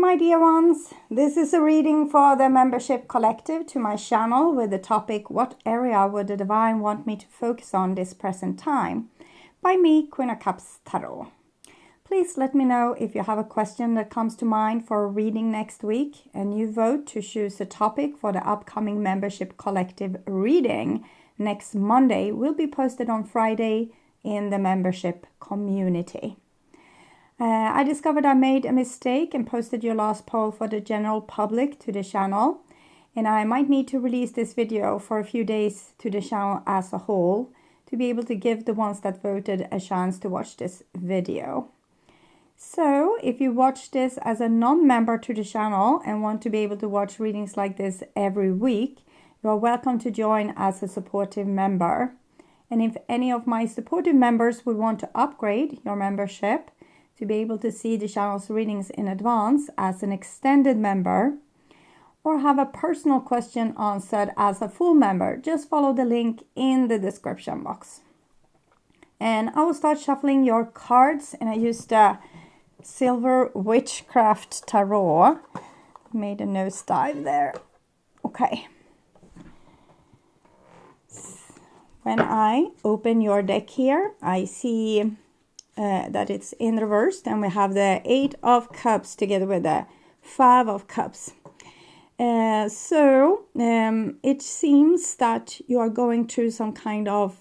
my dear ones, this is a reading for the membership collective to my channel with the topic What area would the divine want me to focus on this present time? By me, Queen of Cups Tarot. Please let me know if you have a question that comes to mind for a reading next week, and you vote to choose a topic for the upcoming membership collective reading next Monday will be posted on Friday in the membership community. I discovered I made a mistake and posted your last poll for the general public to the channel, and I might need to release this video for a few days to the channel as a whole to be able to give the ones that voted a chance to watch this video. So if you watch this as a non-member to the channel and want to be able to watch readings like this every week, you are welcome to join as a supportive member. And if any of my supportive members would want to upgrade your membership to be able to see the channel's readings in advance as an extended member, or have a personal question answered as a full member, just follow the link in the description box. And I will start shuffling your cards, and I used the Silver Witchcraft Tarot. Made a nosedive there. Okay. When I open your deck here, I see that it's in reversed, and we have the 8 of Cups together with the 5 of Cups. So it seems that you are going through some kind of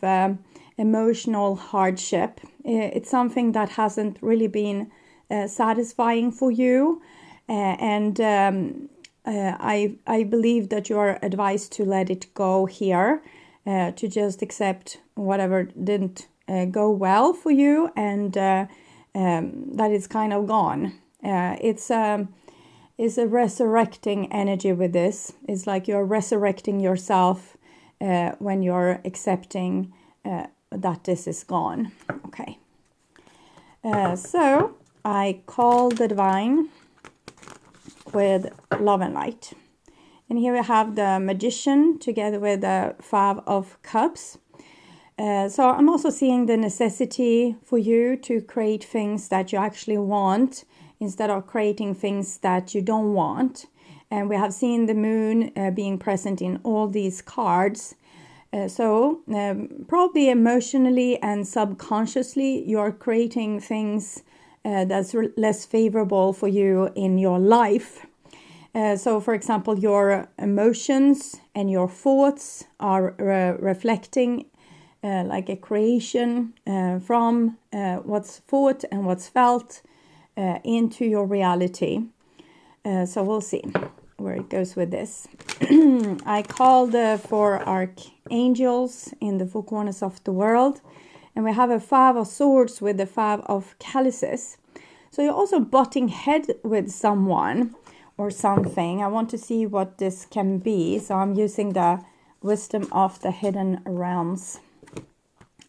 emotional hardship. It's something that hasn't really been satisfying for you, and I believe that you are advised to let it go here, to just accept whatever didn't go well for you, and that it's kind of gone. It's a resurrecting energy with this. It's like you're resurrecting yourself when you're accepting that this is gone. Okay. So I call the divine with love and light. And here we have the Magician together with the 5 of Cups. So I'm also seeing the necessity for you to create things that you actually want instead of creating things that you don't want. And we have seen the moon being present in all these cards. So probably emotionally and subconsciously you're creating things that's less favorable for you in your life. So for example, your emotions and your thoughts are reflecting like a creation from what's thought and what's felt into your reality. So we'll see where it goes with this. I called for archangels in the four corners of the world, and we have a 5 of Swords with the 5 of Chalices. So you're also butting head with someone or something. I want to see what this can be, so I'm using the Wisdom of the Hidden Realms.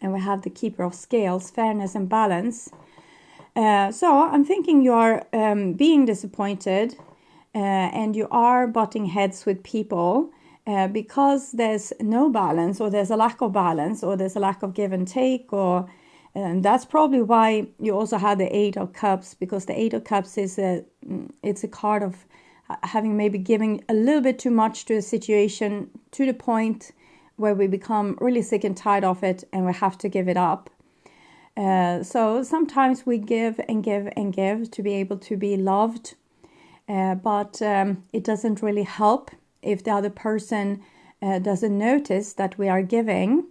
And we have the Keeper of Scales, fairness and balance. So I'm thinking you are being disappointed and you are butting heads with people because there's no balance, or there's a lack of balance, or there's a lack of give and take, or that's probably why you also had the 8 of Cups, because the 8 of Cups is it's a card of having maybe giving a little bit too much to a situation to the point where we become really sick and tired of it and we have to give it up. So sometimes we give and give and give to be able to be loved, but it doesn't really help if the other person doesn't notice that we are giving,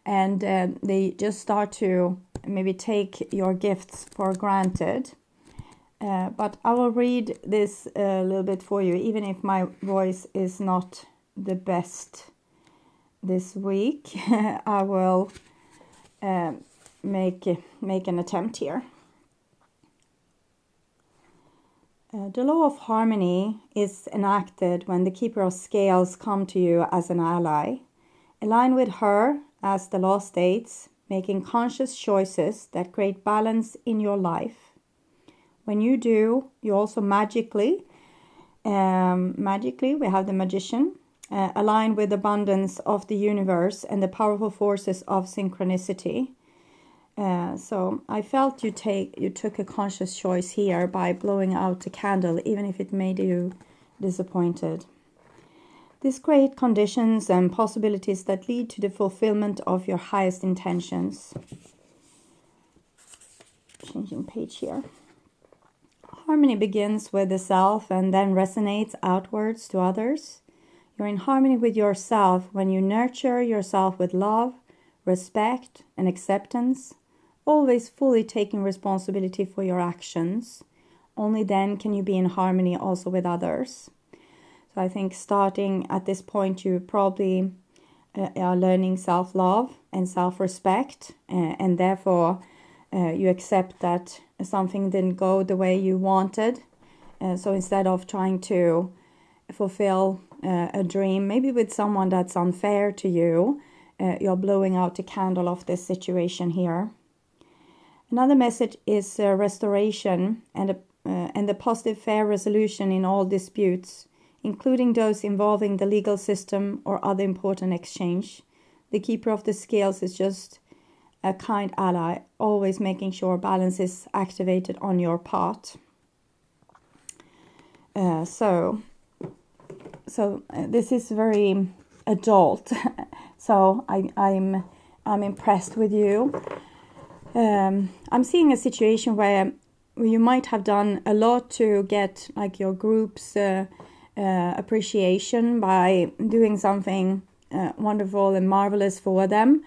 and they just start to maybe take your gifts for granted. But I will read this a little bit for you, even if my voice is not the best this week. I will make an attempt here. The law of harmony is enacted when the Keeper of Scales come to you as an ally. Align with her, as the law states, making conscious choices that create balance in your life. When you do, you also magically, we have the Magician, align with the abundance of the universe and the powerful forces of synchronicity. So I felt you took a conscious choice here by blowing out the candle, even if it made you disappointed. These create conditions and possibilities that lead to the fulfillment of your highest intentions. Changing page here. Harmony begins with the self and then resonates outwards to others. You're in harmony with yourself when you nurture yourself with love, respect, and acceptance, always fully taking responsibility for your actions. Only then can you be in harmony also with others. So I think starting at this point, you probably are learning self-love and self-respect, and therefore you accept that something didn't go the way you wanted. So instead of trying to fulfill a dream, maybe with someone that's unfair to you, you're blowing out the candle of this situation here. Another message is restoration and the positive fair resolution in all disputes, including those involving the legal system or other important exchange. The keeper of the scales is just a kind ally, always making sure balance is activated on your part. So this is very adult. So I'm impressed with you. I'm seeing a situation where you might have done a lot to get like your group's appreciation by doing something wonderful and marvelous for them.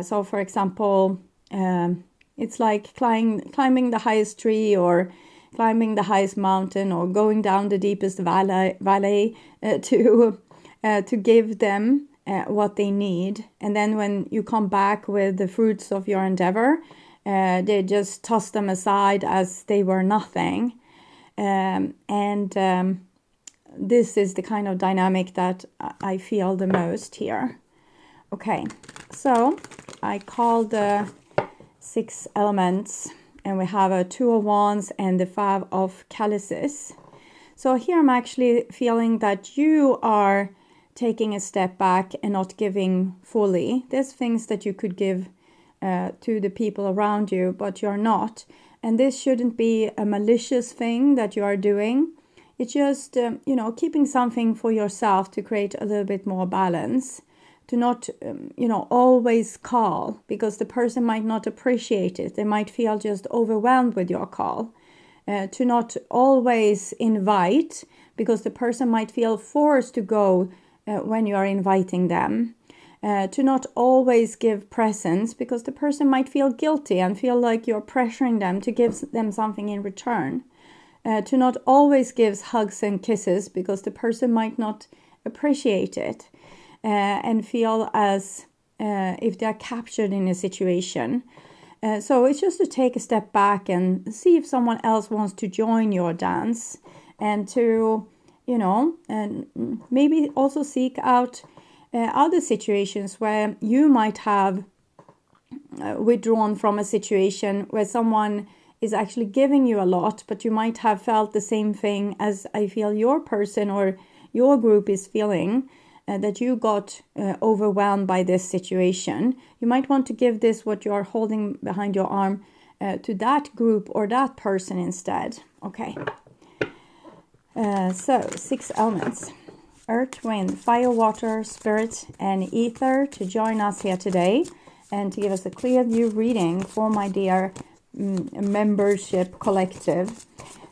So for example, it's like climbing the highest tree or climbing the highest mountain or going down the deepest valley to give them what they need. And then when you come back with the fruits of your endeavor, they just toss them aside as they were nothing. This is the kind of dynamic that I feel the most here. Okay, so I call the 6 elements, and we have a 2 of Wands and the 5 of Chalices. So here I'm actually feeling that you are taking a step back and not giving fully. There's things that you could give to the people around you, but you're not. And this shouldn't be a malicious thing that you are doing. It's just, keeping something for yourself to create a little bit more balance. To not, always call, because the person might not appreciate it. They might feel just overwhelmed with your call. To not always invite, because the person might feel forced to go when you are inviting them. To not always give presents, because the person might feel guilty and feel like you're pressuring them to give them something in return. To not always give hugs and kisses, because the person might not appreciate it. And feel as if they're captured in a situation. So it's just to take a step back and see if someone else wants to join your dance, and to, and maybe also seek out other situations where you might have withdrawn from a situation where someone is actually giving you a lot, but you might have felt the same thing as I feel your person or your group is feeling. That you got overwhelmed by this situation. You might want to give this, what you are holding behind your arm, to that group or that person instead. Okay. So 6 elements. Earth, wind, fire, water, spirit, and ether to join us here today and to give us a clear view reading for my dear membership collective.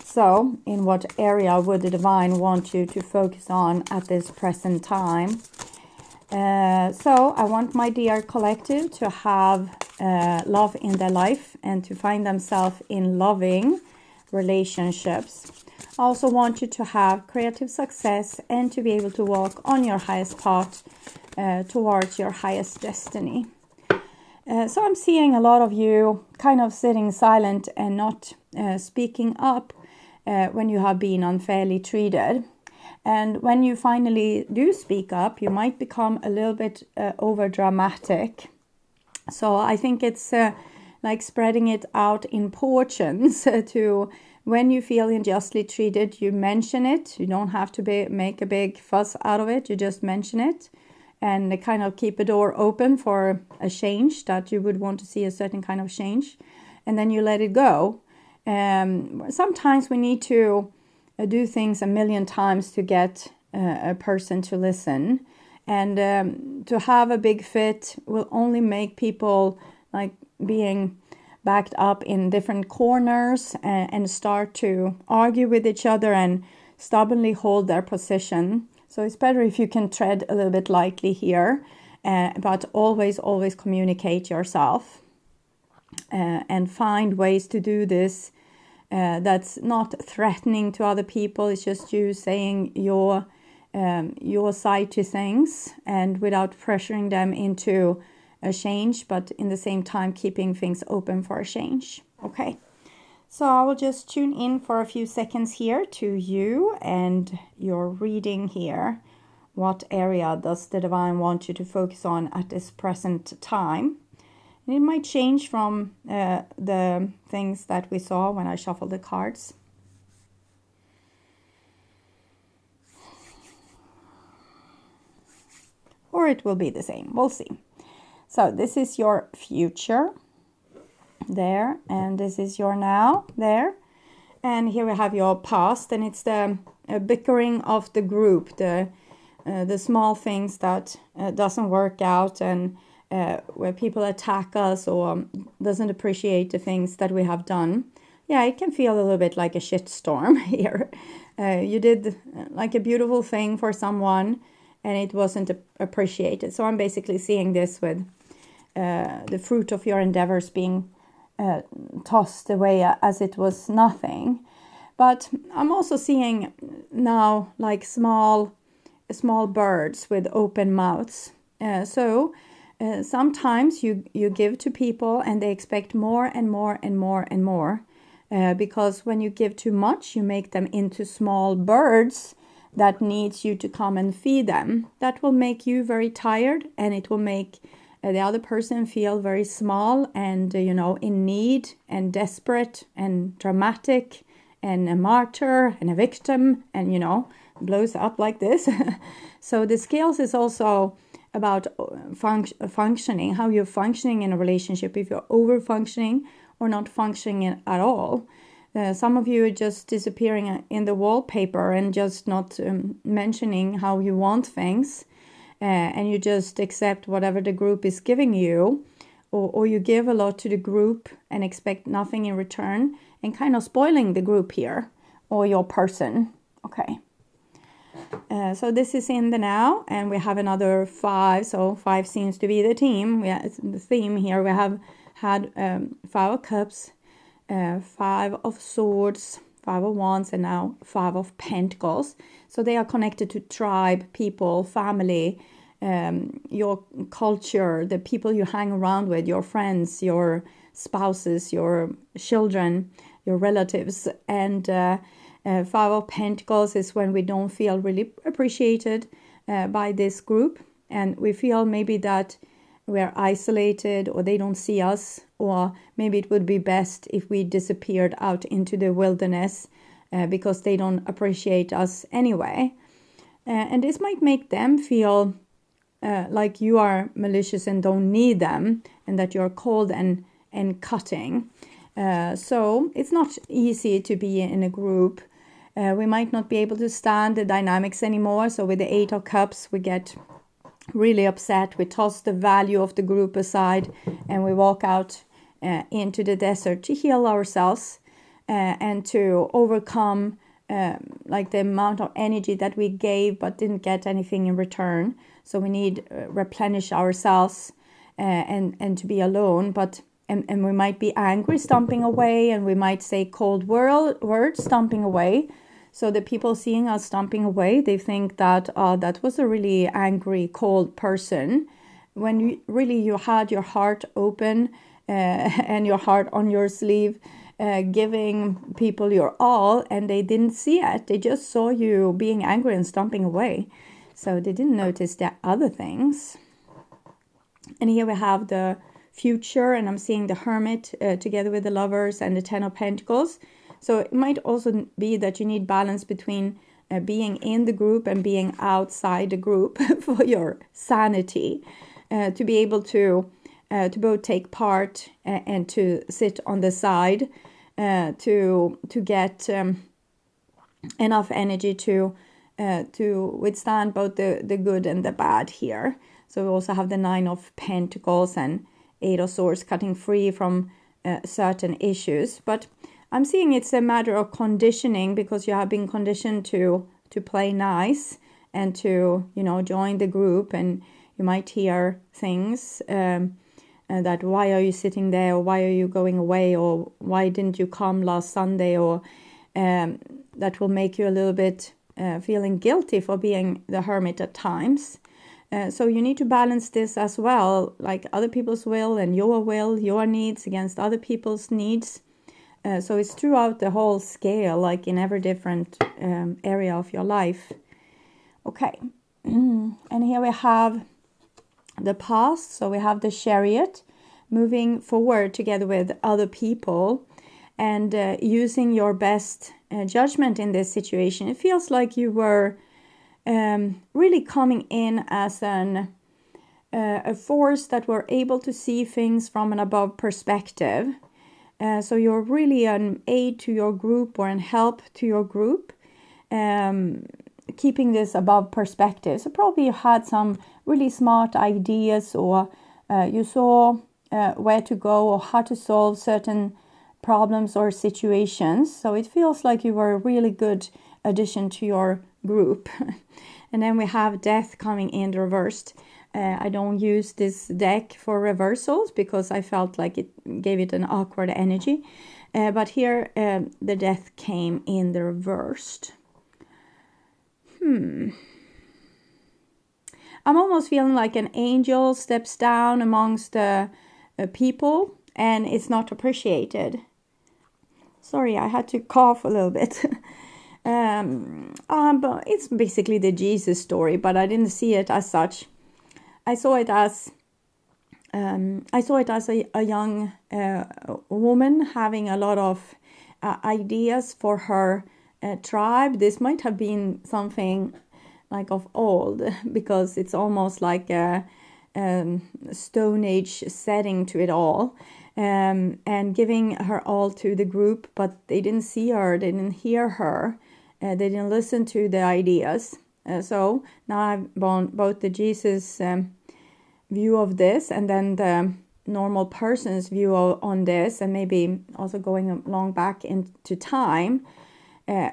So, in what area would the divine want you to focus on at this present time? So, I want my dear collective to have love in their life and to find themselves in loving relationships. I also want you to have creative success and to be able to walk on your highest path towards your highest destiny. So I'm seeing a lot of you kind of sitting silent and not speaking up when you have been unfairly treated. And when you finally do speak up, you might become a little bit over dramatic. So I think it's like spreading it out in portions to when you feel unjustly treated, you mention it. You don't have to make a big fuss out of it. You just mention it. and they kind of keep a door open for a change, that you would want to see a certain kind of change, and then you let it go. Sometimes we need to do things a million times to get a person to listen, and to have a big fit will only make people like being backed up in different corners and start to argue with each other and stubbornly hold their position. So it's better if you can tread a little bit lightly here, but always communicate yourself and find ways to do this that's not threatening to other people. It's just you saying your side to things, and without pressuring them into a change, but in the same time keeping things open for a change. Okay, so I will just tune in for a few seconds here to you and your reading here. What area does the divine want you to focus on at this present time? And it might change from the things that we saw when I shuffled the cards. Or it will be the same. We'll see. So this is your future there, and this is your now there. And here we have your past, and it's the bickering of the group, the small things that doesn't work out, and where people attack us or doesn't appreciate the things that we have done. Yeah, it can feel a little bit like a shitstorm here. You did like a beautiful thing for someone, and it wasn't appreciated. So I'm basically seeing this with the fruit of your endeavors being tossed away as it was nothing. But I'm also seeing now like small birds with open mouths. Sometimes you give to people and they expect more and more and more and more. Because when you give too much, you make them into small birds that needs you to come and feed them. That will make you very tired, and it will make the other person feel very small and, in need and desperate and dramatic and a martyr and a victim and, blows up like this. So the scales is also about functioning, how you're functioning in a relationship, if you're over-functioning or not functioning at all. Some of you are just disappearing in the wallpaper and just not mentioning how you want things. And you just accept whatever the group is giving you, or you give a lot to the group and expect nothing in return, and kind of spoiling the group here or your person. Okay. So this is in the now, and we have another 5. So 5 seems to be the theme. The theme here. We have had 5 of Cups, 5 of Swords, 5 of Wands, and now 5 of Pentacles. So they are connected to tribe, people, family, your culture, the people you hang around with, your friends, your spouses, your children, your relatives. And 5 of Pentacles is when we don't feel really appreciated by this group, and we feel maybe that we're isolated, or they don't see us, or maybe it would be best if we disappeared out into the wilderness because they don't appreciate us anyway. And this might make them feel like you are malicious and don't need them, and that you're cold and cutting. So it's not easy to be in a group. We might not be able to stand the dynamics anymore. So with the 8 of Cups, we get really upset. We toss the value of the group aside, and we walk out into the desert to heal ourselves and to overcome like the amount of energy that we gave but didn't get anything in return. So we need replenish ourselves and to be alone. But and we might be angry, stomping away, and we might say cold words, stomping away. So the people seeing us stomping away, they think that that was a really angry, cold person. When you had your heart open and your heart on your sleeve, giving people your all, and they didn't see it. They just saw you being angry and stomping away. So they didn't notice the other things. And here we have the future, and I'm seeing the Hermit together with the Lovers and the 10 of Pentacles. So it might also be that you need balance between being in the group and being outside the group for your sanity, to be able to both take part and to sit on the side, to get enough energy to withstand both the good and the bad here. So we also have the 9 of Pentacles and 8 of Swords, cutting free from certain issues. But I'm seeing it's a matter of conditioning, because you have been conditioned to play nice and to, join the group, and you might hear things that why are you sitting there, or why are you going away, or why didn't you come last Sunday, or that will make you a little bit feeling guilty for being the hermit at times. So you need to balance this as well, like other people's will, your needs against other people's needs. So it's throughout the whole scale, like in every different area of your life. Okay, and here we have the past. So we have the Chariot, moving forward together with other people and using your best judgment in this situation. It feels like you were really coming in as a force that were able to see things from an above perspective. So you're really an aid to your group or an help to your group, keeping this above perspective. So probably you had some really smart ideas, or you saw where to go or how to solve certain problems or situations. So it feels like you were a really good addition to your group. And then we have Death coming in reversed. I don't use this deck for reversals because I felt like it gave it an awkward energy. But here the Death came in the reversed. I'm almost feeling like an angel steps down amongst the people and it's not appreciated. Sorry, I had to cough a little bit. But it's basically the Jesus story, but I didn't see it as such. I saw it as a young woman having a lot of ideas for her tribe. This might have been something like of old, because it's almost like a Stone Age setting to it all, and giving her all to the group, but they didn't see her, they didn't hear her, they didn't listen to the ideas. So now I've both the Jesus view of this and then the normal person's view on this, and maybe also going along back into time,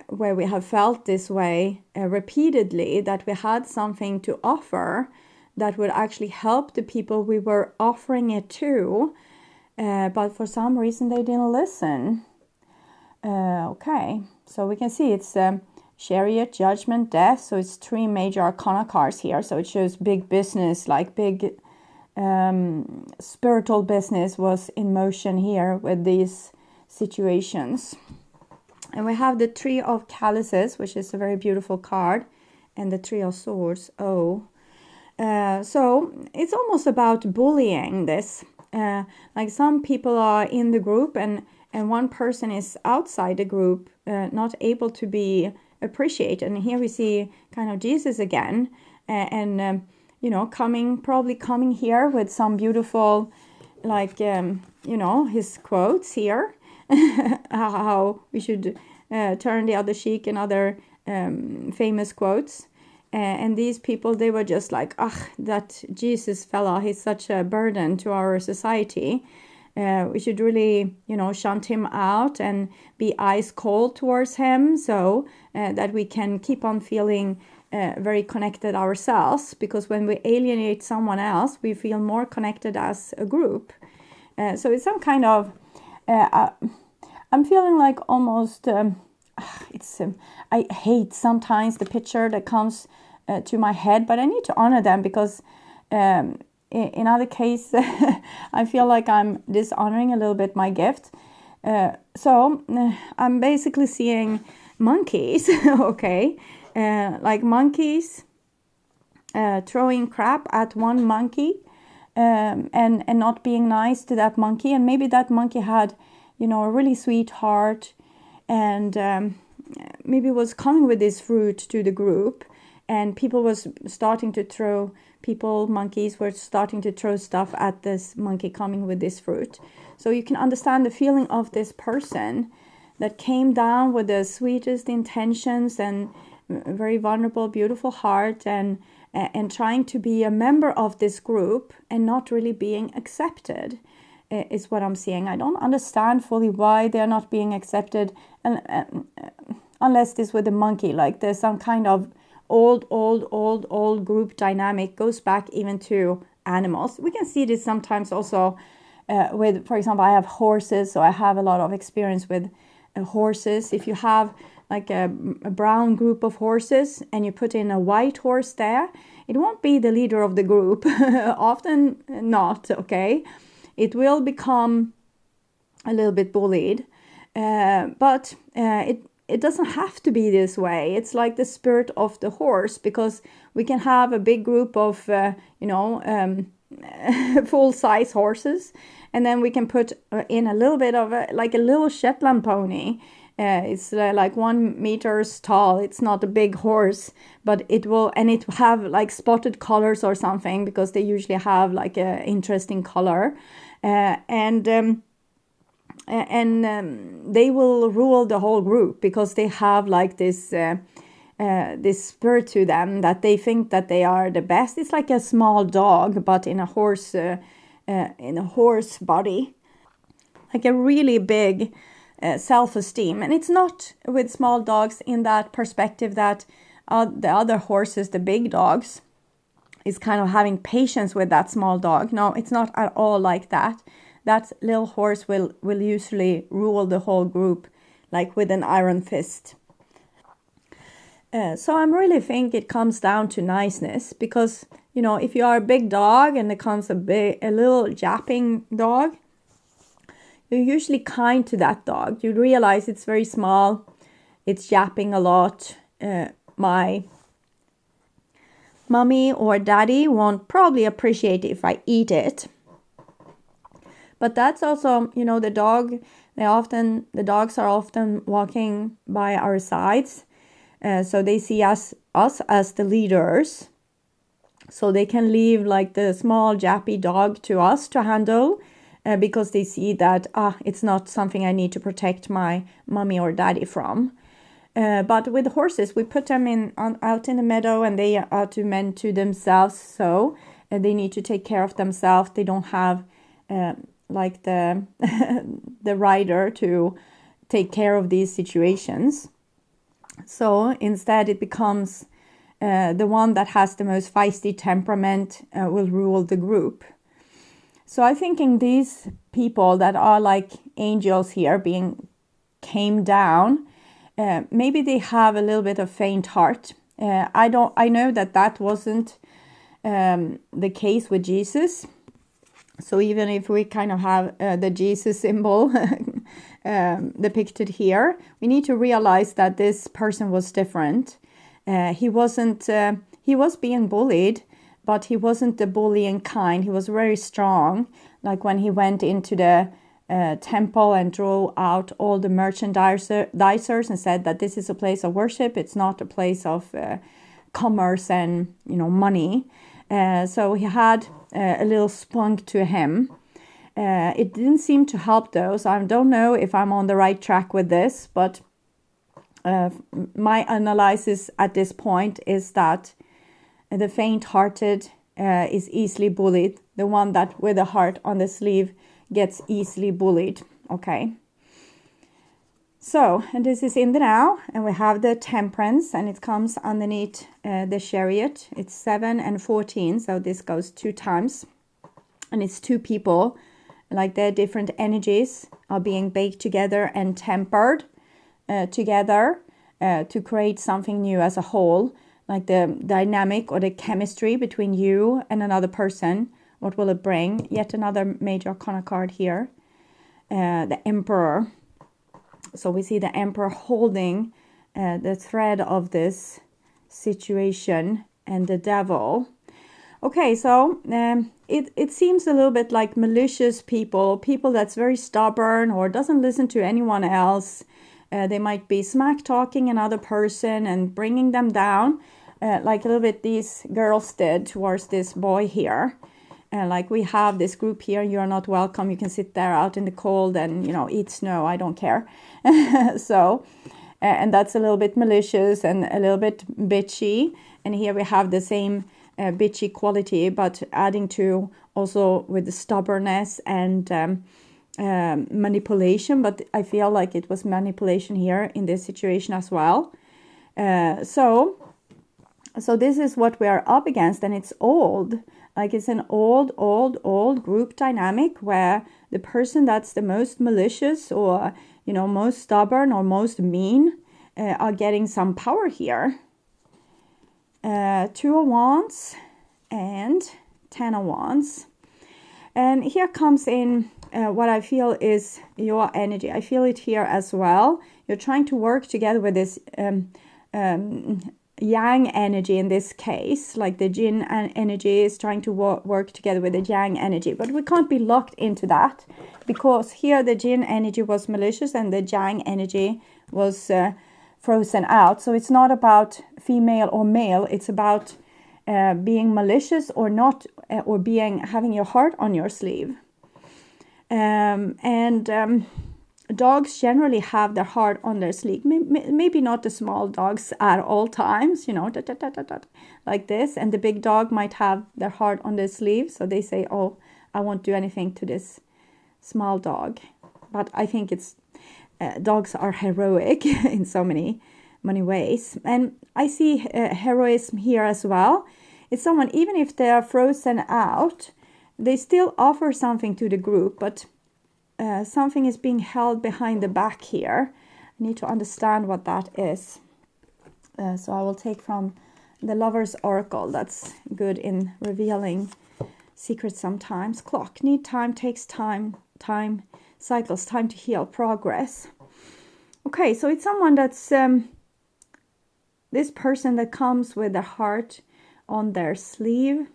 where we have felt this way repeatedly, that we had something to offer that would actually help the people we were offering it to, but for some reason they didn't listen. Okay, so we can see it's Chariot, Judgment, Death, so it's 3 major arcana cards here, so it shows big business, like big spiritual business was in motion here with these situations. And we have the 3 of Chalices, which is a very beautiful card, and the 3 of Swords. So it's almost about bullying this. Like some people are in the group and one person is outside the group, not able to be appreciated. And here we see kind of Jesus again, probably coming here with some beautiful, like, his quotes here, how we should turn the other cheek, and other famous quotes. And these people, they were just like, that Jesus fella, he's such a burden to our society. We should really, shunt him out and be ice cold towards him, so that we can keep on feeling very connected ourselves. Because when we alienate someone else, we feel more connected as a group. So it's some kind of, I'm feeling like almost, I hate sometimes the picture that comes to my head, but I need to honor them, because in other case I feel like I'm dishonoring a little bit my gift. So I'm basically seeing monkeys, okay, like monkeys throwing crap at one monkey, and not being nice to that monkey. And maybe that monkey had, a really sweet heart, and maybe was coming with this fruit to the group, and monkeys were starting to throw stuff at this monkey coming with this fruit. So you can understand the feeling of this person that came down with the sweetest intentions and very vulnerable, beautiful heart, and trying to be a member of this group and not really being accepted, is what I'm seeing. I don't understand fully why they're not being accepted, unless this with the monkey, like there's some kind of old group dynamic, goes back even to animals. We can see this sometimes also with, for example, I have horses, so I have a lot of experience with horses. If you have like a brown group of horses and you put in a white horse there, it won't be the leader of the group. Often not, okay? It will become a little bit bullied, but it doesn't have to be this way. It's like the spirit of the horse, because we can have a big group of, full-size horses, and then we can put in a little bit of like a little Shetland pony. It's like 1 meter tall. It's not a big horse, but it will have like spotted colors or something, because they usually have like a interesting color, and they will rule the whole group, because they have like this spirit to them that they think that they are the best. It's like a small dog, but in a horse body, like a really big self-esteem. And it's not with small dogs in that perspective that the other horses, the big dogs, is kind of having patience with that small dog. No, it's not at all like that. That little horse will usually rule the whole group, like with an iron fist. So I really think it comes down to niceness, because, if you are a big dog and it comes a little yapping dog, you're usually kind to that dog. You realize it's very small, it's yapping a lot. My mommy or daddy won't probably appreciate it if I eat it. But that's also, the dogs are often walking by our sides. So they see us as the leaders. So they can leave like the small jappy dog to us to handle, because they see that it's not something I need to protect my mommy or daddy from. But with horses, we put them out in the meadow, and they are to men to themselves. So they need to take care of themselves. They don't have like the the rider to take care of these situations. So instead it becomes the one that has the most feisty temperament will rule the group. So I think in these people that are like angels here came down, maybe they have a little bit of faint heart. I know that wasn't the case with Jesus. So even if we kind of have the Jesus symbol depicted here, we need to realize that this person was different. He was being bullied, but he wasn't the bullying kind. He was very strong. Like when he went into the temple and drew out all the merchandisers and said that this is a place of worship. It's not a place of commerce and money. So he had a little spunk to him. It didn't seem to help though, so I don't know if I'm on the right track with this, but my analysis at this point is that the faint-hearted is easily bullied. The one that with a heart on the sleeve gets easily bullied, okay? So, and this is in the now, and we have the temperance, and it comes underneath the chariot. It's 7 and 14, so this goes 2 times. And it's 2 people, like their different energies are being baked together and tempered together to create something new as a whole. Like the dynamic or the chemistry between you and another person. What will it bring? Yet another major arcana card here. The Emperor. So we see the Emperor holding the thread of this situation, and the Devil. Okay, so it seems a little bit like malicious people that's very stubborn or doesn't listen to anyone else, They might be smack talking another person and bringing them down, like a little bit these girls did towards this boy here. Like, we have this group here, you're not welcome, you can sit there out in the cold and, eat snow, I don't care. So, and that's a little bit malicious and a little bit bitchy. And here we have the same bitchy quality, but adding to also with the stubbornness and manipulation. But I feel like it was manipulation here in this situation as well. So this is what we are up against, and it's old. Like, it's an old group dynamic where the person that's the most malicious or, most stubborn or most mean are getting some power here. 2 of Wands and 10 of Wands. And here comes in what I feel is your energy. I feel it here as well. You're trying to work together with this yang energy in this case, like the yin energy is trying to work together with the yang energy, but we can't be locked into that, because here the yin energy was malicious and the yang energy was frozen out. So it's not about female or male, it's about being malicious or not, or having your heart on your sleeve. Dogs generally have their heart on their sleeve. Maybe not the small dogs at all times, like this. And the big dog might have their heart on their sleeve. So they say, oh, I won't do anything to this small dog. But I think dogs are heroic in so many ways. And I see heroism here as well. It's someone, even if they are frozen out, they still offer something to the group, but something is being held behind the back here. I need to understand what that is. So I will take from the Lover's Oracle. That's good in revealing secrets sometimes. Clock. Need time, takes time. Time cycles, time to heal, progress. Okay, so it's someone that's this person that comes with their heart on their sleeve.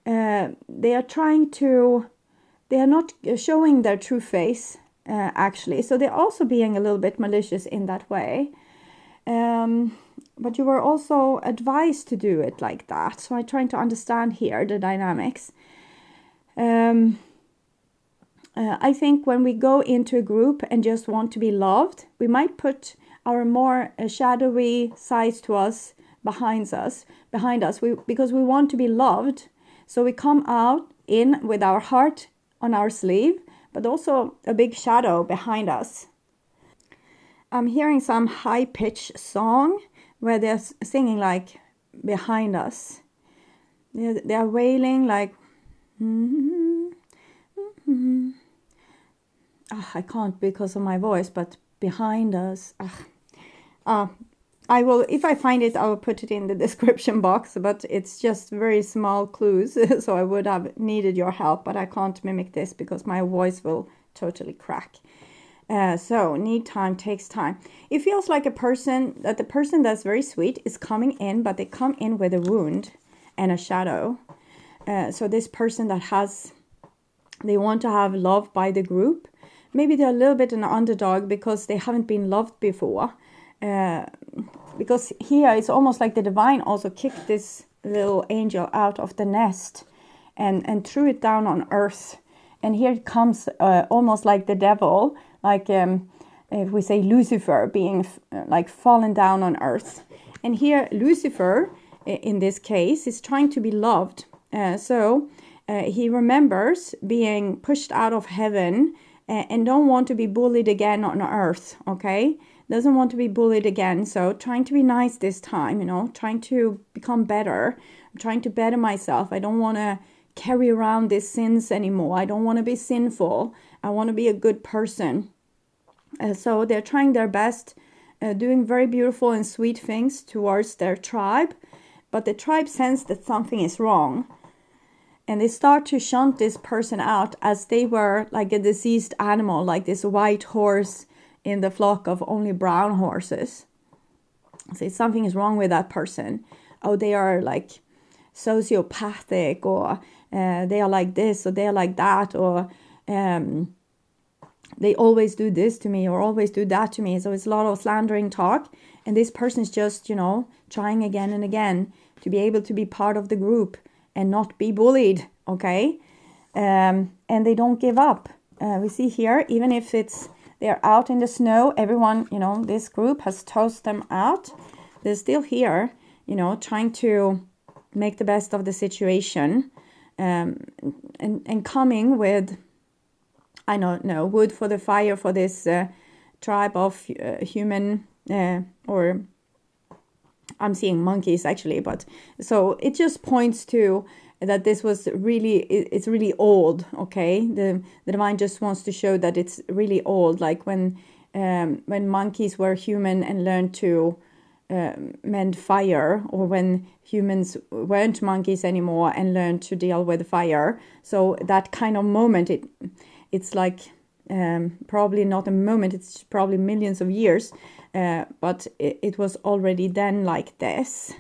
They are not showing their true face, actually. So they're also being a little bit malicious in that way. But you were also advised to do it like that. So I'm trying to understand here the dynamics. I think when we go into a group and just want to be loved, we might put our more shadowy sides to us behind us, because we want to be loved. So we come out in with our heart on our sleeve, but also a big shadow behind us. I'm hearing some high-pitched song where they're singing like behind us. They're wailing like, I can't because of my voice, but behind us. I will, if I find it, I will put it in the description box, but it's just very small clues, so I would have needed your help, but I can't mimic this because my voice will totally crack. So need time, takes time. It feels like the person that's very sweet is coming in, but they come in with a wound and a shadow. So this person they want to have love by the group. Maybe they're a little bit an underdog because they haven't been loved before. Because here it's almost like the divine also kicked this little angel out of the nest and threw it down on earth. And here it comes almost like the devil, like if we say Lucifer being like fallen down on earth. And here Lucifer, in this case, is trying to be loved. So he remembers being pushed out of heaven and don't want to be bullied again on earth, okay? Doesn't want to be bullied again, so trying to be nice this time, trying to become better. I'm trying to better myself. I don't want to carry around these sins anymore. I don't want to be sinful. I want to be a good person. So they're trying their best, doing very beautiful and sweet things towards their tribe, but the tribe sense that something is wrong. And they start to shunt this person out as they were like a diseased animal, like this white horse in the flock of only brown horses. So something is wrong with that person. Oh, they are like sociopathic, or they are like this, or they are like that, or they always do this to me or always do that to me. So it's a lot of slandering talk. And this person is just, you know, trying again and again to be able to be part of the group and not be bullied, okay? And they don't give up. We see here, even if they're out in the snow, everyone, you know, this group has tossed them out. They're still here, you know, trying to make the best of the situation, and coming with, I don't know, wood for the fire for this tribe of human, or I'm seeing monkeys actually, but so it just points to that this was really, it's really old, okay? The divine just wants to show that it's really old, like when monkeys were human and learned to mend fire, or when humans weren't monkeys anymore and learned to deal with fire. So that kind of moment, it's like probably not a moment, it's probably millions of years, but it was already then like this.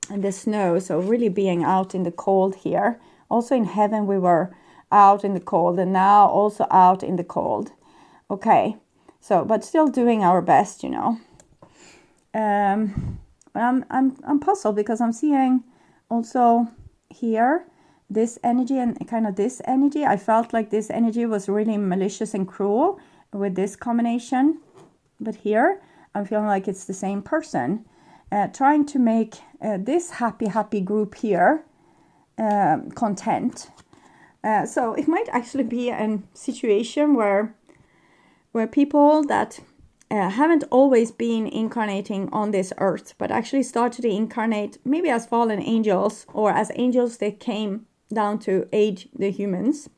And the snow, so really being out in the cold here. Also in heaven we were out in the cold, and now also out in the cold. Okay, so but still doing our best, you know. But I'm puzzled because I'm seeing also here this energy and kind of this energy. I felt like this energy was really malicious and cruel with this combination, but here I'm feeling like it's the same person. Trying to make this happy group here content. So it might actually be a situation where people that haven't always been incarnating on this earth, but actually started to incarnate maybe as fallen angels, or as angels that came down to aid the humans.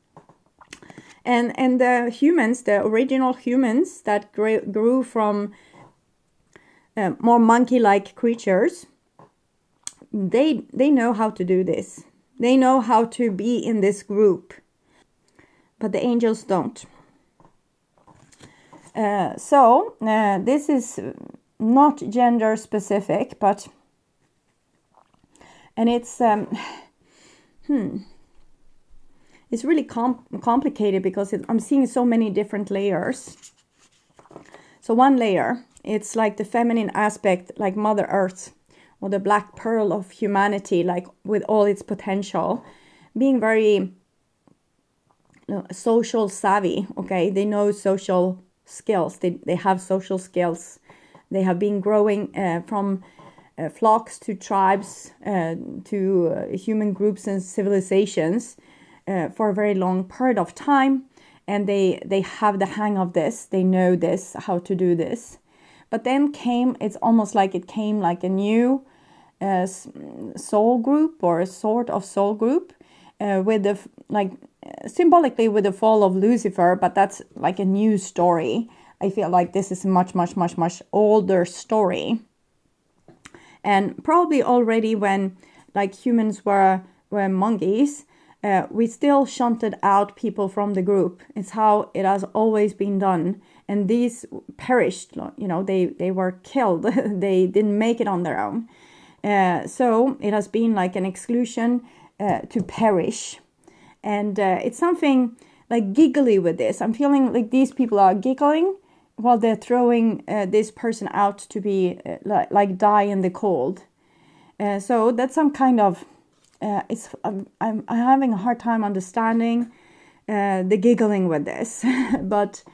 And the humans, the original humans that grew from more monkey-like creatures, they know how to do this. They know how to be in this group, but the angels don't. So this is not gender specific, but and it's it's really complicated because I'm seeing so many different layers. So one layer, it's like the feminine aspect, like Mother Earth, or the black pearl of humanity, like with all its potential, being very social savvy, okay? They know social skills, they have social skills. They have been growing from flocks to tribes to human groups and civilizations for a very long period of time. And they have the hang of this, they know this, how to do this. But then it's almost like it came like a new soul group, or a sort of soul group, with the, like, symbolically with the fall of Lucifer, but that's like a new story. I feel like this is a much older story. And probably already when like humans were monkeys, we still shunted out people from the group. It's how it has always been done. And these perished, you know, they were killed. They didn't make it on their own. So it has been like an exclusion to perish. And it's something like giggly with this. I'm feeling like these people are giggling while they're throwing this person out to be like die in the cold. So that's some kind of, I'm having a hard time understanding the giggling with this. But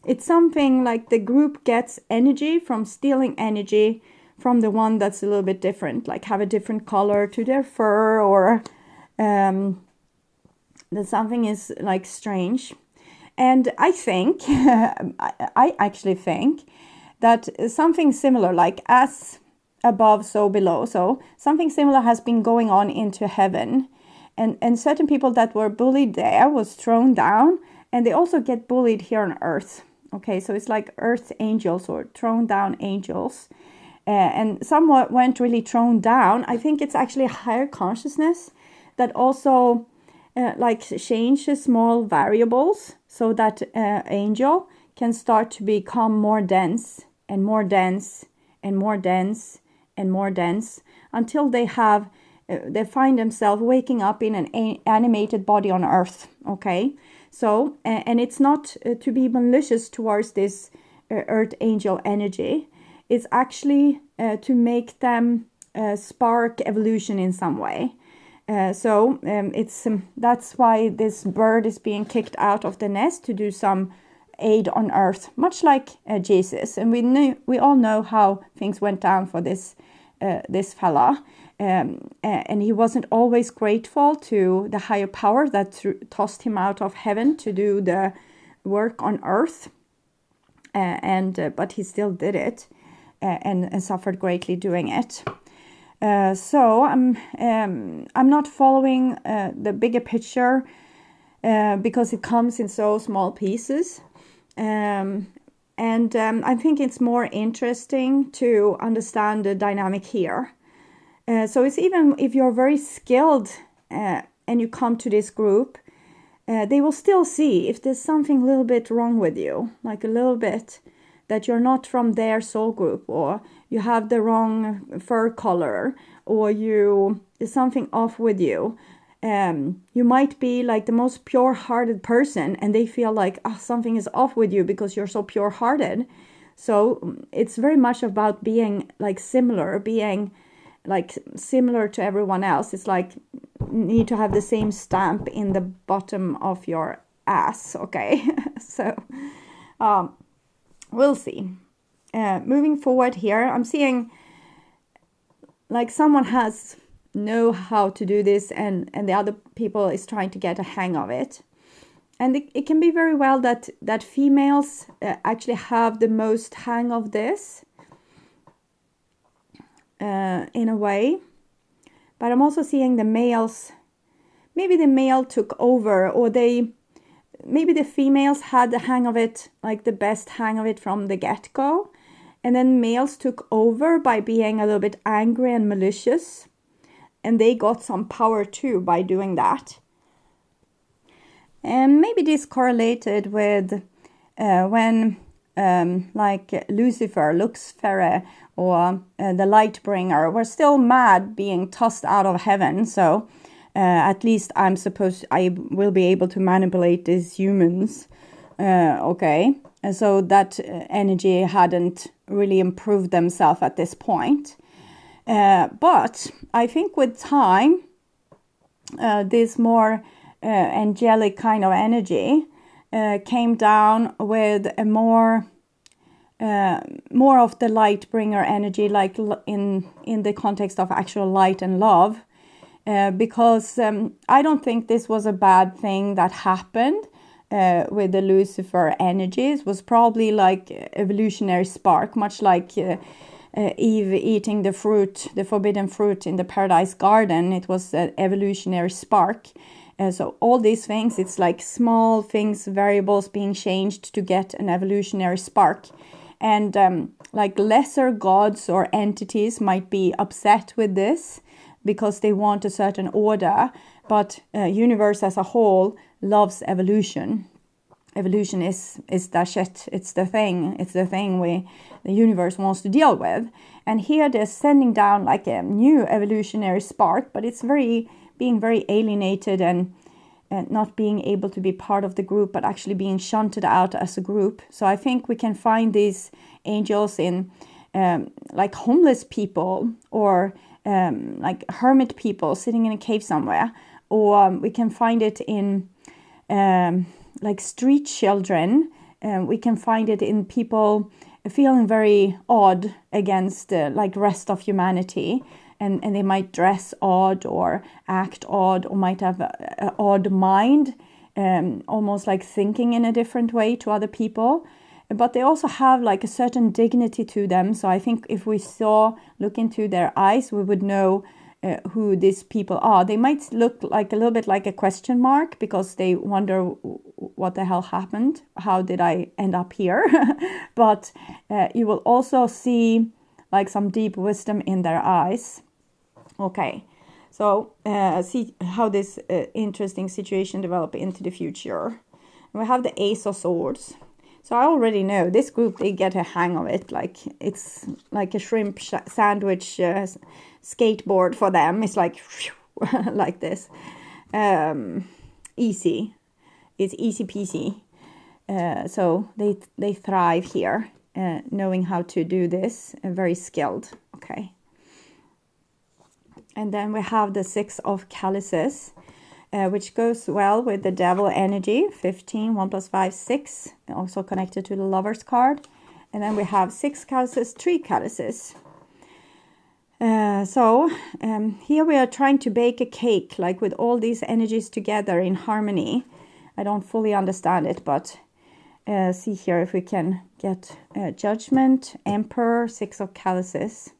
it's something like the group gets energy from stealing energy from the one that's a little bit different, like have a different color to their fur, or that something is like strange. And I think, I actually think that something similar, like as above, so below. So something similar has been going on into heaven. And certain people that were bullied there was thrown down, and they also get bullied here on earth. Okay, so it's like earth angels or thrown down angels. And some weren't really thrown down. I think it's actually a higher consciousness that also like changes small variables, so that angel can start to become more dense and more dense and more dense and more dense, until they have they find themselves waking up in an animated body on Earth. Okay, so and it's not to be malicious towards this Earth angel energy. It's actually to make them spark evolution in some way. So that's why this bird is being kicked out of the nest to do some aid on Earth, much like Jesus. And we all know how things went down for this fella. And he wasn't always grateful to the higher power that tossed him out of heaven to do the work on Earth. But he still did it and suffered greatly doing it. So I'm not following the bigger picture because it comes in so small pieces. I think it's more interesting to understand the dynamic here. So it's even if you're very skilled and you come to this group, they will still see if there's something a little bit wrong with you, like a little bit that you're not from their soul group, or you have the wrong fur color, or there's something off with you. You might be like the most pure-hearted person and they feel like something is off with you because you're so pure-hearted. So it's very much about being like similar to everyone else. It's like need to have the same stamp in the bottom of your ass. Okay. So we'll see. Moving forward here, I'm seeing like someone know how to do this and the other people is trying to get a hang of it. And it can be very well that females actually have the most hang of this in a way. But I'm also seeing the males, maybe the male took over, or maybe the females had the hang of it, like the best hang of it from the get-go. And then males took over by being a little bit angry and malicious. And they got some power too by doing that. And maybe this correlated with when like Lucifer, or the light bringer were still mad being tossed out of heaven. So at least I will be able to manipulate these humans. Okay. And so that energy hadn't really improved themselves at this point. But I think with time, this more angelic kind of energy came down with a more of the light bringer energy, like in the context of actual light and love, because I don't think this was a bad thing that happened with the Lucifer energies. It was probably like evolutionary spark, much like Eve eating the forbidden fruit in the paradise garden. It was an evolutionary spark. So all these things, it's like small things, variables being changed to get an evolutionary spark. And like lesser gods or entities might be upset with this because they want a certain order, but universe as a whole loves evolution. Evolution is the shit. It's the thing the universe wants to deal with. And here they're sending down like a new evolutionary spark, but it's being very alienated and not being able to be part of the group, but actually being shunted out as a group. So I think we can find these angels in like homeless people, or like hermit people sitting in a cave somewhere, or we can find it in like street children. We can find it in people feeling very odd against like rest of humanity, and they might dress odd or act odd, or might have an odd mind, almost like thinking in a different way to other people. But they also have like a certain dignity to them. So I think if we look into their eyes, we would know who these people are. They might look like a little bit like a question mark, because they wonder what the hell happened. How did I end up here? But you will also see like some deep wisdom in their eyes. Okay, so see how this interesting situation develop into the future. We have the Ace of Swords. So I already know this group, they get a hang of it. Like it's like a shrimp sandwich skateboard for them. It's like like this. Easy. It's easy peasy. So they thrive here, knowing how to do this, very skilled. Okay. And then we have the 6 of Chalices, which goes well with the Devil energy. 15, 1 + 5, 6, also connected to the Lover's card. And then we have 6 Chalices, 3 Chalices. So here we are trying to bake a cake, like with all these energies together in harmony. I don't fully understand it, but see here if we can get Judgment, Emperor, 6 of Chalices.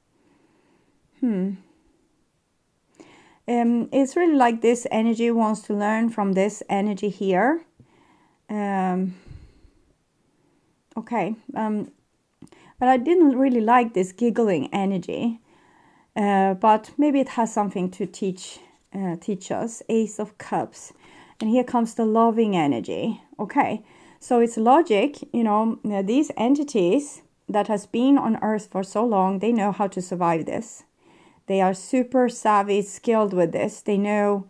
It's really like this energy wants to learn from this energy here. Okay. But I didn't really like this giggling energy. But maybe it has something to teach us. Ace of Cups. And here comes the loving energy. Okay. So it's logic, you know, these entities that has been on Earth for so long, they know how to survive this. They are super savvy, skilled with this. They know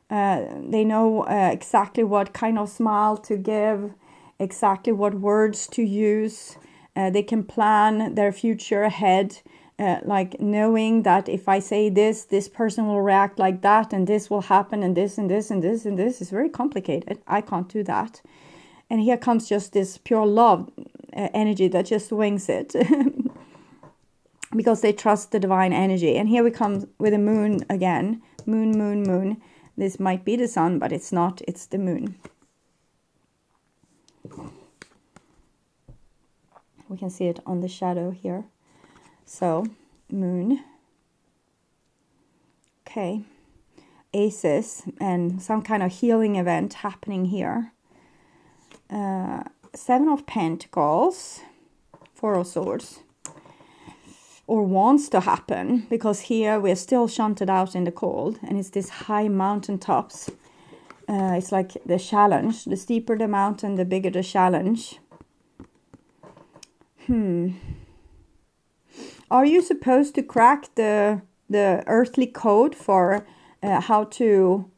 exactly what kind of smile to give, exactly what words to use. They can plan their future ahead, like knowing that if I say this, this person will react like that, and this will happen, and this, and this, and this, and this. Is very complicated. I can't do that. And here comes just this pure love energy that just wings it. Because they trust the divine energy. And here we come with the moon again. Moon, moon, moon. This might be the sun, but it's not. It's the moon. We can see it on the shadow here. So, moon. Okay. Aces and some kind of healing event happening here. 7 of Pentacles. 4 of Swords. Or wants to happen, because here we're still shunted out in the cold, and it's this high mountain tops. It's like the challenge. The steeper the mountain, the bigger the challenge. Are you supposed to crack the earthly code for how to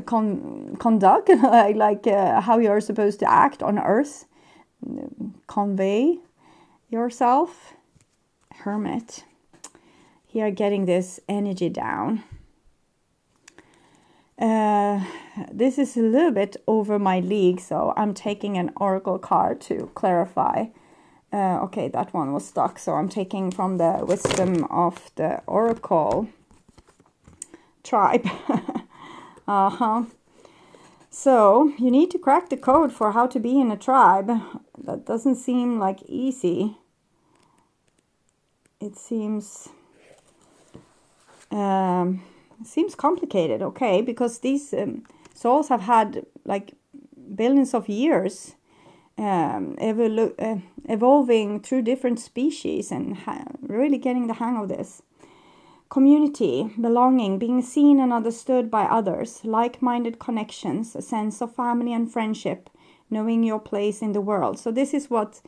conduct, like how you're supposed to act on Earth? Convey yourself? Hermit. Here getting this energy down. This is a little bit over my league, so I'm taking an oracle card to clarify. Okay, that one was stuck, so I'm taking from the wisdom of the oracle tribe. So you need to crack the code for how to be in a tribe. That doesn't seem like easy. It seems complicated, okay, because these souls have had like billions of years evolving through different species and really getting the hang of this. Community, belonging, being seen and understood by others, like-minded connections, a sense of family and friendship, knowing your place in the world. So this is what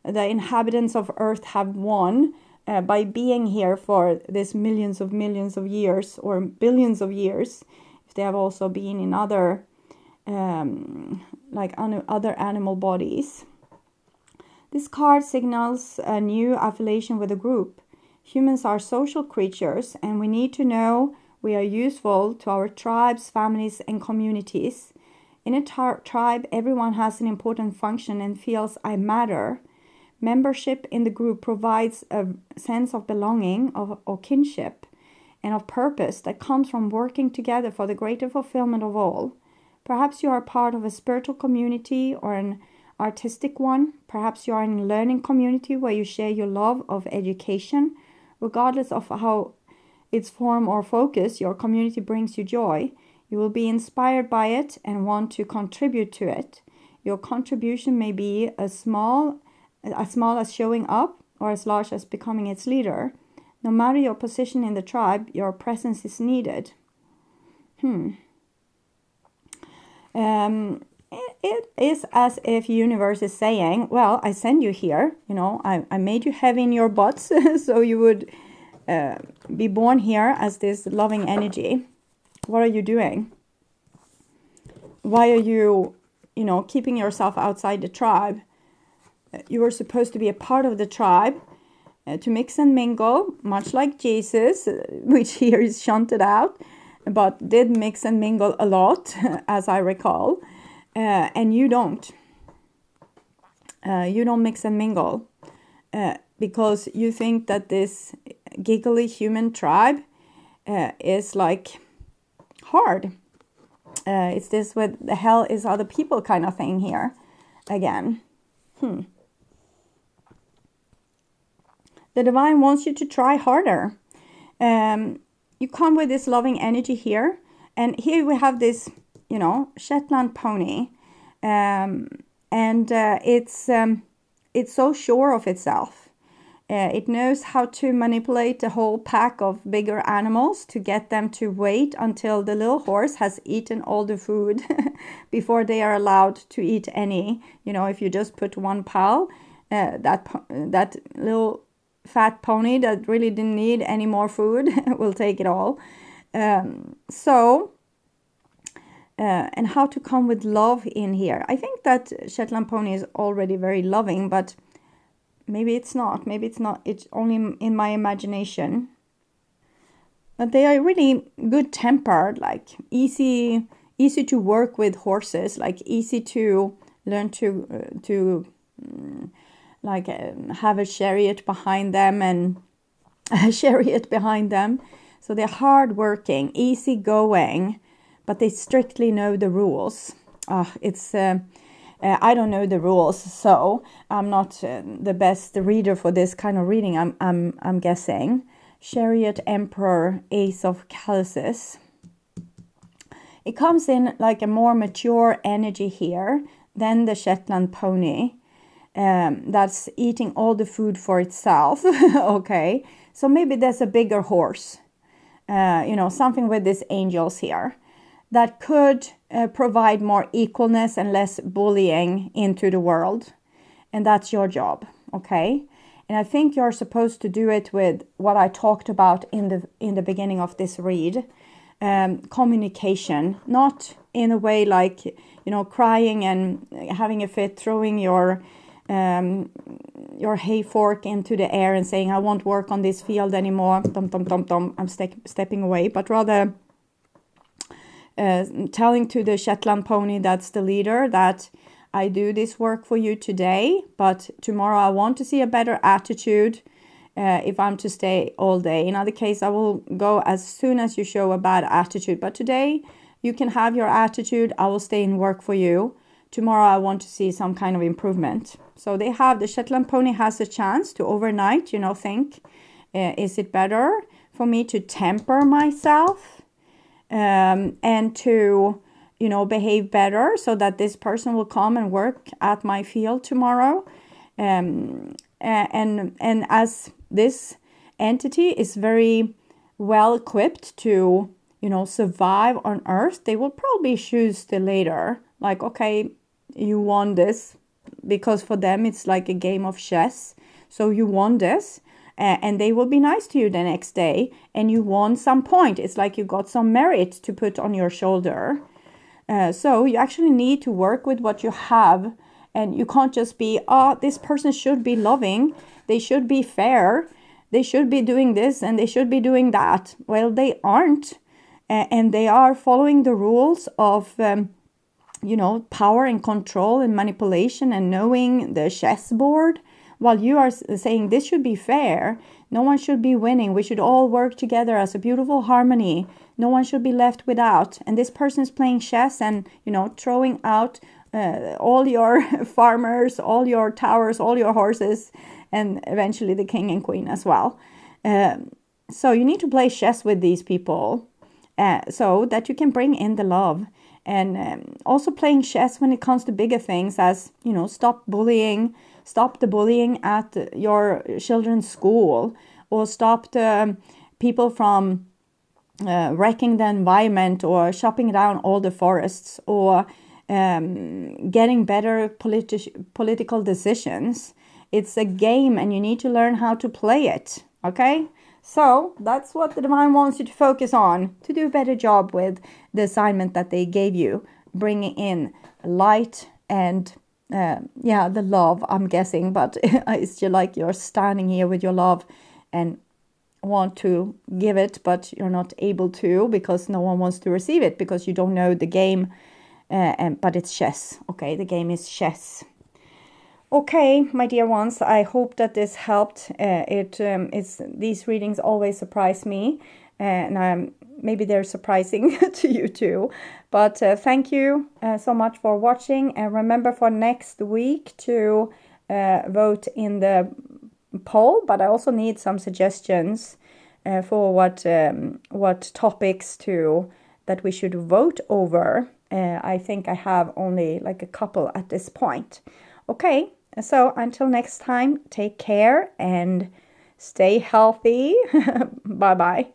the inhabitants of Earth have won by being here for this millions of years or billions of years. If they have also been in other other animal bodies. This card signals a new affiliation with a group. Humans are social creatures, and we need to know we are useful to our tribes, families, and communities. In a tribe, everyone has an important function and feels I matter. Membership in the group provides a sense of belonging, or kinship, and of purpose that comes from working together for the greater fulfillment of all. Perhaps you are part of a spiritual community or an artistic one. Perhaps you are in a learning community where you share your love of education. Regardless of how its form or focus, your community brings you joy. You will be inspired by it and want to contribute to it. Your contribution may be as small as showing up or as large as becoming its leader. No matter your position in the tribe, your presence is needed. It is as if universe is saying, well, I send you here, I made you heavy in your butts so you would be born here as this loving energy, what are you doing? Why are you, keeping yourself outside the tribe? You were supposed to be a part of the tribe, to mix and mingle, much like Jesus, which here is shunted out, but did mix and mingle a lot, as I recall. And you don't. You don't mix and mingle because you think that this giggly human tribe is like hard. It's this with the hell is other people kind of thing here again. The divine wants you to try harder. You come with this loving energy here. And here we have this, Shetland pony. And it's so sure of itself. It knows how to manipulate a whole pack of bigger animals to get them to wait until the little horse has eaten all the food before they are allowed to eat any. If you just put one pile, that little fat pony that really didn't need any more food will take it all. And how to come with love in here. I think that Shetland pony is already very loving, but maybe it's not. Maybe it's not. It's only in my imagination. But they are really good-tempered, like easy to work with horses, like easy to learn to have a chariot behind them and a chariot behind them. So they're hard-working, easy-going, but they strictly know the rules. I don't know the rules, so I'm not the best reader for this kind of reading. I'm guessing. Chariot, Emperor, Ace of Chalices. It comes in like a more mature energy here than the Shetland pony. That's eating all the food for itself. Okay, so maybe there's a bigger horse. Something with these angels here that could provide more equalness and less bullying into the world. And that's your job, okay? And I think you're supposed to do it with what I talked about in the beginning of this read. Communication, not in a way like, crying and having a fit, throwing your hay fork into the air and saying, I won't work on this field anymore. Dum, dum, dum, dum. I'm stepping away, but rather telling to the Shetland pony that's the leader that I do this work for you today, but tomorrow I want to see a better attitude if I'm to stay all day. In other case, I will go as soon as you show a bad attitude. But today you can have your attitude. I will stay and work for you. Tomorrow I want to see some kind of improvement. So the Shetland pony has a chance to overnight, think, is it better for me to temper myself and to, behave better so that this person will come and work at my field tomorrow? And as this entity is very well equipped to, survive on Earth, they will probably choose the later. Like, okay, you won this, because for them it's like a game of chess. So you won this, and they will be nice to you the next day, and you won some point. It's like you got some merit to put on your shoulder. So you actually need to work with what you have, and you can't just be, this person should be loving, they should be fair, they should be doing this, and they should be doing that. Well, they aren't, and they are following the rules of power and control and manipulation and knowing the chessboard, while you are saying this should be fair. No one should be winning. We should all work together as a beautiful harmony. No one should be left without. And this person is playing chess and, throwing out all your farmers, all your towers, all your horses, and eventually the king and queen as well. So you need to play chess with these people so that you can bring in the love. And also playing chess when it comes to bigger things as, stop the bullying at your children's school, or stop the people from wrecking the environment or chopping down all the forests, or getting better political decisions. It's a game and you need to learn how to play it, okay? So that's what the divine wants you to focus on, to do a better job with the assignment that they gave you, bringing in light and the love, I'm guessing, but it's just like you're standing here with your love and want to give it, but you're not able to because no one wants to receive it, because you don't know the game, but it's chess. Okay, the game is chess. Okay, my dear ones, I hope that this helped. These readings always surprise me, and maybe they're surprising to you too. But thank you so much for watching, and remember for next week to vote in the poll. But I also need some suggestions for what topics that we should vote over. I think I have only like a couple at this point. Okay, so until next time, take care and stay healthy. Bye-bye.